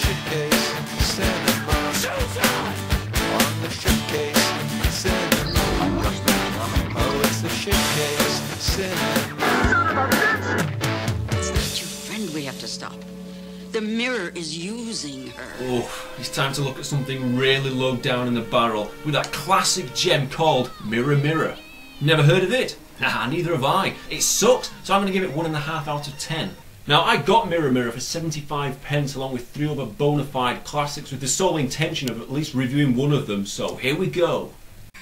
Shitcase Cinema. On the Shitcase Cinema. Oh, it's the Shitcase Cinema. It's not your friend we have to stop. The mirror is using her. Oh, it's time to look at something really low down in the barrel with that classic gem called Mirror Mirror. Never heard of it? Haha, neither have I. It sucks, so I'm going to give it 1.5 out of 10. Now, I got Mirror Mirror for 75 pence along with 3 other bona fide classics with the sole intention of at least reviewing one of them, so here we go.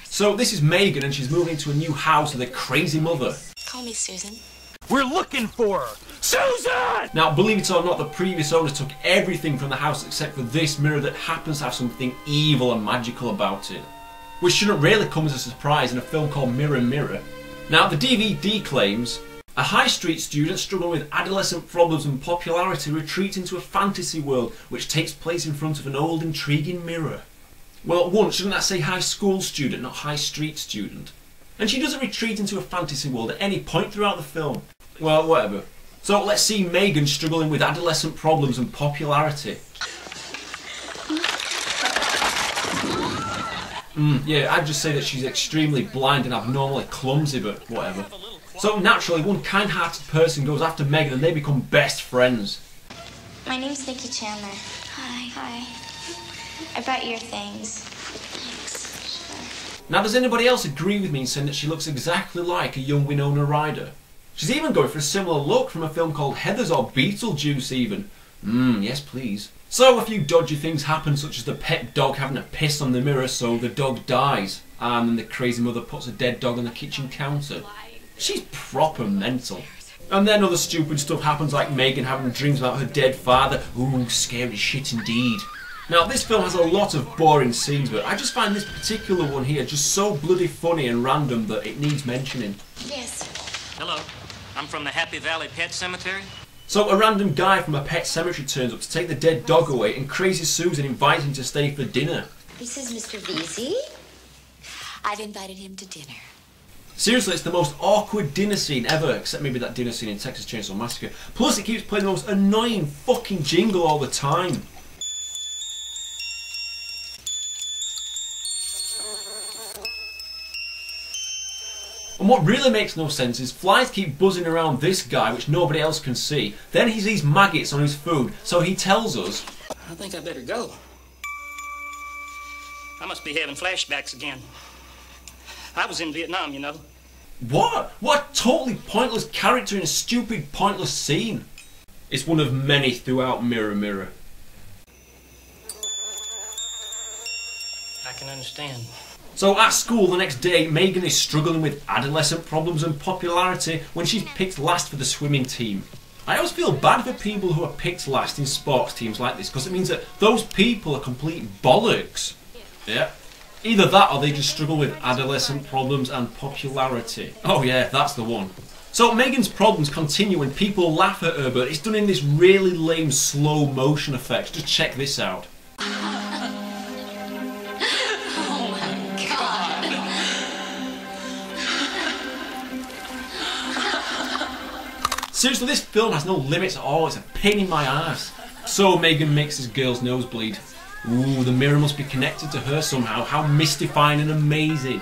So this is Megan and she's moving into a new house with her crazy mother. Call me Susan. We're looking for her! Susan! Now, believe it or not, the previous owners took everything from the house except for this mirror that happens to have something evil and magical about it. Which shouldn't really come as a surprise in a film called Mirror Mirror. Now, the DVD claims, a high street student struggling with adolescent problems and popularity retreats into a fantasy world which takes place in front of an old intriguing mirror. Well, at once, shouldn't that say high school student, not high street student? And she doesn't retreat into a fantasy world at any point throughout the film. Well, whatever. So let's see Megan struggling with adolescent problems and popularity. Yeah, I'd just say that she's extremely blind and abnormally clumsy, but whatever. So naturally, one kind-hearted person goes after Megan and they become best friends. My name's Nikki Chandler. Hi. Hi. I brought your things. Thanks. Sure. Now, does anybody else agree with me in saying that she looks exactly like a young Winona Ryder? She's even going for a similar look from a film called Heathers or Beetlejuice even. Yes please. So a few dodgy things happen, such as the pet dog having a piss on the mirror so the dog dies, and then the crazy mother puts a dead dog on the kitchen counter. She's proper mental. And then other stupid stuff happens, like Megan having dreams about her dead father. Ooh, scary shit indeed. Now this film has a lot of boring scenes, but I just find this particular one here just so bloody funny and random that it needs mentioning. Yes. Hello. I'm from the Happy Valley Pet Cemetery. So a random guy from a pet cemetery turns up to take the dead dog away, and Crazy Susan invites him to stay for dinner. This is Mr. Veazey. I've invited him to dinner. Seriously, it's the most awkward dinner scene ever, except maybe that dinner scene in Texas Chainsaw Massacre. Plus it keeps playing the most annoying fucking jingle all the time. And what really makes no sense is flies keep buzzing around this guy which nobody else can see. Then he sees maggots on his food, so he tells us, I think I better go. I must be having flashbacks again. I was in Vietnam, you know. What? What a totally pointless character in a stupid, pointless scene. It's one of many throughout Mirror Mirror. I can understand. So at school the next day, Megan is struggling with adolescent problems and popularity when she's picked last for the swimming team. I always feel bad for people who are picked last in sports teams like this, because it means that those people are complete bollocks. Yeah. Either that or they just struggle with adolescent problems and popularity. Oh yeah, that's the one. So Megan's problems continue when people laugh at her, but it's done in this really lame slow motion effect. Just check this out. Seriously, this film has no limits at all, it's a pain in my ass. So Megan makes this girl's nose bleed. Ooh, the mirror must be connected to her somehow, how mystifying and amazing.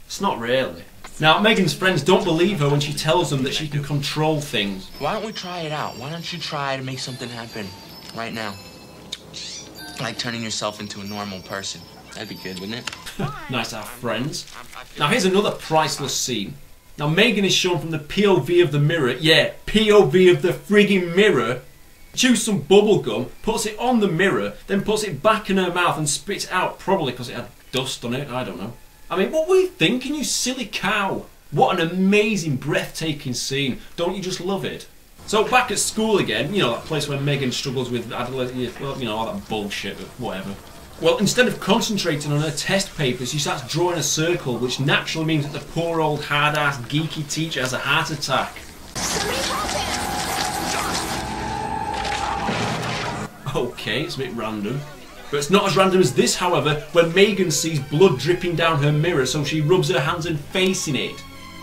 It's not really. Now, Megan's friends don't believe her when she tells them that she can control things. Why don't we try it out? Why don't you try to make something happen right now? Like turning yourself into a normal person. That'd be good, wouldn't it? Nice to have friends. Now here's another priceless scene. Now Megan is shown from the POV of the mirror, yeah, POV of the frigging mirror. Chews some bubble gum, puts it on the mirror, then puts it back in her mouth and spits it out, probably because it had dust on it, I don't know. I mean, what were you thinking, you silly cow? What an amazing, breathtaking scene. Don't you just love it? So back at school again, you know, that place where Megan struggles with adolescence, well, you know, all that bullshit, but whatever. Well, instead of concentrating on her test papers, she starts drawing a circle, which naturally means that the poor old hard-ass geeky teacher has a heart attack. Okay, it's a bit random. But it's not as random as this, however, when Megan sees blood dripping down her mirror, so she rubs her hands and face in it.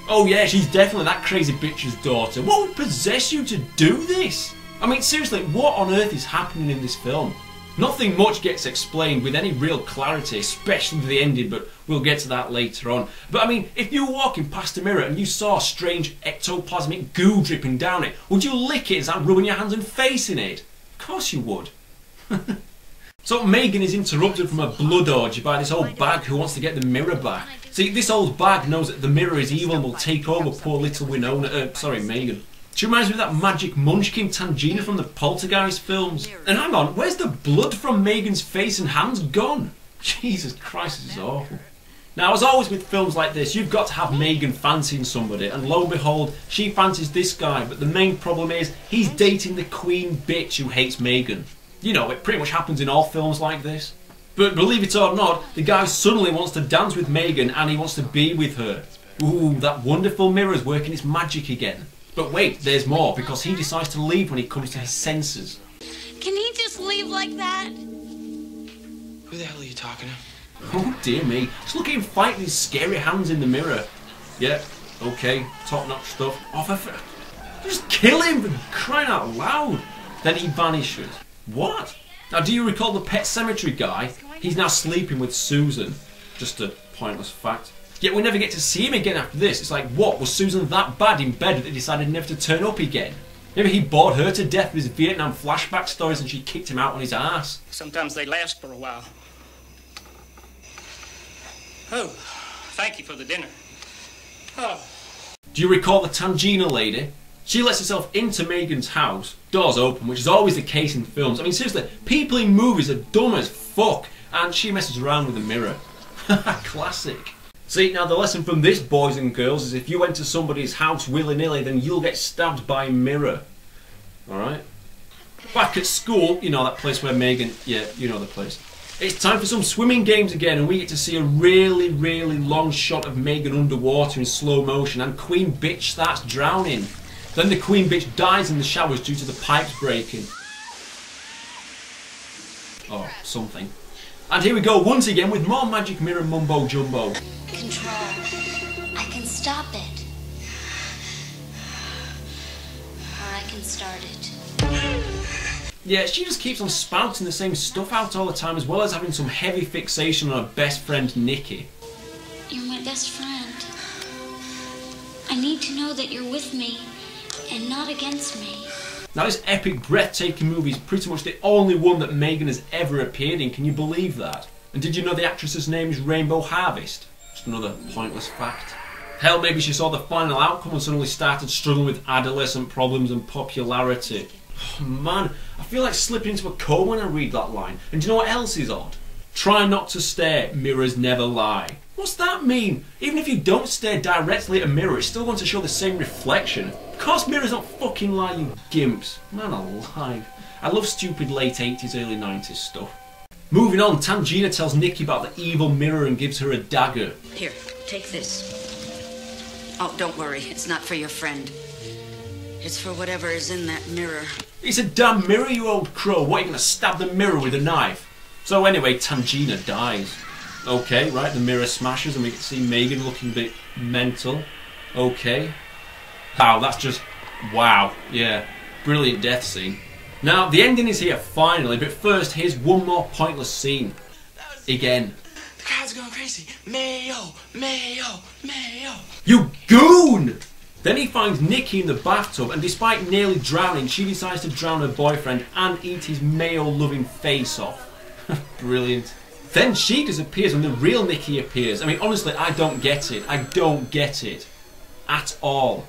Oh yeah, she's definitely that crazy bitch's daughter. What would possess you to do this? I mean, seriously, what on earth is happening in this film? Nothing much gets explained with any real clarity, especially the ending, but we'll get to that later on. But I mean, if you were walking past a mirror and you saw strange ectoplasmic goo dripping down it, would you lick it and start rubbing your hands and face in it? Of course you would. So Megan is interrupted from a blood orgy by this old bag who wants to get the mirror back. See, this old bag knows that the mirror is evil and will take over poor little Megan. She reminds me of that magic munchkin Tangina from the Poltergeist films. And hang on, where's the blood from Megan's face and hands gone? Jesus Christ, this is awful. Now, as always with films like this, you've got to have Megan fancying somebody, and lo and behold, she fancies this guy, but the main problem is, he's dating the queen bitch who hates Megan. You know, it pretty much happens in all films like this. But believe it or not, the guy suddenly wants to dance with Megan and he wants to be with her. Ooh, that wonderful mirror's working its magic again. But wait, there's more, because he decides to leave when he comes to his senses. Can he just leave like that? Who the hell are you talking to? Oh dear me, just look at him fighting his scary hands in the mirror. Yeah, okay, top-notch stuff. Just kill him, for crying out loud. Then he vanishes. What? Now, do you recall the Pet Cemetery guy? He's now sleeping with Susan. Just a pointless fact. Yet we never get to see him again after this. It's like, what? Was Susan that bad in bed that they decided never to turn up again? Maybe he bored her to death with his Vietnam flashback stories and she kicked him out on his ass. Sometimes they last for a while. Oh, thank you for the dinner. Oh. Do you recall the Tangina lady? She lets herself into Megan's house, doors open, which is always the case in films. I mean, seriously, people in movies are dumb as fuck, and she messes around with a mirror. Classic. See, now the lesson from this, boys and girls, is if you enter somebody's house willy-nilly, then you'll get stabbed by a mirror. Alright? Back at school, you know that place where Megan... Yeah, you know the place. It's time for some swimming games again, and we get to see a really, really long shot of Megan underwater in slow motion, and Queen Bitch starts drowning. Then the Queen Bitch dies in the showers due to the pipes breaking. Or something. And here we go once again with more magic mirror mumbo jumbo. Control. I can stop it. Or I can start it. Yeah, she just keeps on spouting the same stuff out all the time, as well as having some heavy fixation on her best friend Nikki. You're my best friend. I need to know that you're with me and not against me. Now this epic, breathtaking movie is pretty much the only one that Megan has ever appeared in. Can you believe that? And did you know the actress's name is Rainbow Harvest? Just another pointless fact. Hell, maybe she saw the final outcome and suddenly started struggling with adolescent problems and popularity. Oh, man, I feel like slipping into a coma when I read that line. And do you know what else is odd? Try not to stare, mirrors never lie. What's that mean? Even if you don't stare directly at a mirror, it's still going to show the same reflection. Of course mirrors don't fucking lie, you gimps. Man alive. I love stupid late 80s, early 90s stuff. Moving on, Tangina tells Nikki about the evil mirror and gives her a dagger. Here, take this. Oh, don't worry, it's not for your friend. It's for whatever is in that mirror. It's a damn mirror, you old crow. What, are you going to stab the mirror with a knife? So anyway, Tangina dies. Okay, right, the mirror smashes and we can see Megan looking a bit mental. Okay. Wow, that's just... wow. Yeah. Brilliant death scene. Now, the ending is here finally, but first, here's one more pointless scene. Again. The crowd's going crazy. Mayo! Mayo! Mayo! You goon! Then he finds Nikki in the bathtub, and despite nearly drowning, she decides to drown her boyfriend and eat his mayo-loving face off. Brilliant. Then she disappears when the real Nikki appears. I mean, honestly, I don't get it. I don't get it. At all.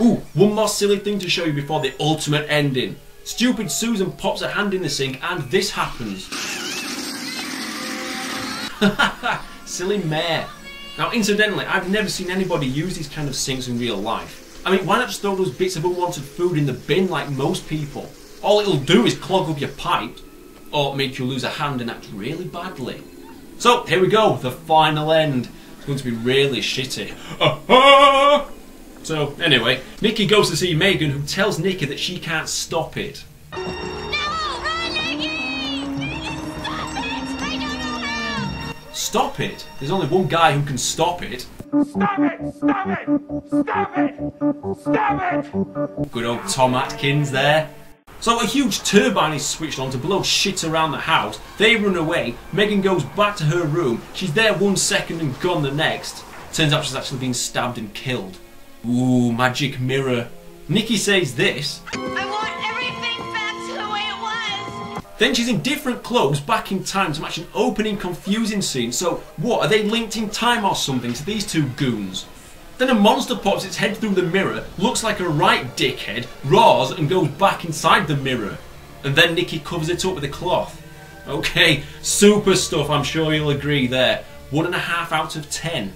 Ooh, one more silly thing to show you before the ultimate ending. Stupid Susan pops her hand in the sink and this happens. Silly mare. Now, incidentally, I've never seen anybody use these kind of sinks in real life. I mean, why not just throw those bits of unwanted food in the bin like most people? All it'll do is clog up your pipe, or make you lose a hand and act really badly. So, here we go, the final end. It's going to be really shitty. So, anyway, Nikki goes to see Megan, who tells Nikki that she can't stop it. No! Run, Nikki! Stop it! I don't know how! Stop it? There's only one guy who can stop it. Stop it! Stop it! Stop it! Stop it! Good old Tom Atkins there. So a huge turbine is switched on to blow shit around the house. They run away. Megan goes back to her room. She's there 1 second and gone the next. Turns out she's actually been stabbed and killed. Ooh, magic mirror. Nikki says this. I want everything back to the way it was. Then she's in different clothes back in time to match an opening confusing scene. So what, are they linked in time or something to these two goons? Then a monster pops its head through the mirror, looks like a right dickhead, roars and goes back inside the mirror. And then Nikki covers it up with a cloth. Okay, super stuff, I'm sure you'll agree there. 1.5 out of 10.